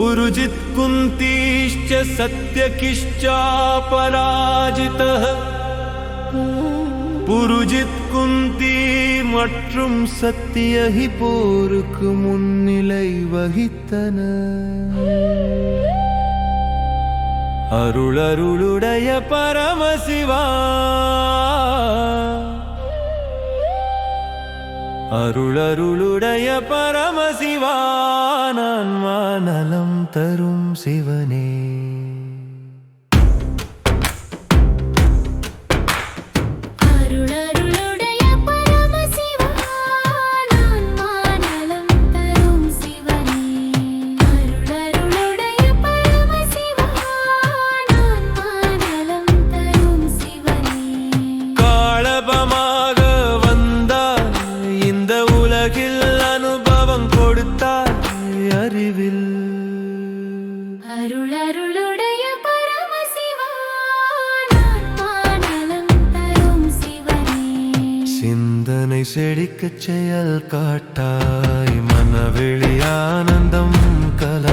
पुरुजित् कुन्तीश्च सत्यकिश्चापराजितः புருஜித் குந்தி மற்றும் சத்தியஹி போருக்கு முன்னிலை வகித்தன. அருளருளுடைய பரமசிவா, அருளருளுடைய பரமசிவா, ஆன்மா நலம் தரும் சிவனே. அருளருளுடைய பரமசிவா, ஆன்மா நலம் தரும் சிவனே. சிந்தனை செழிக்கச் செயல் காட்டாய், மனவெளி ஆனந்தம் கல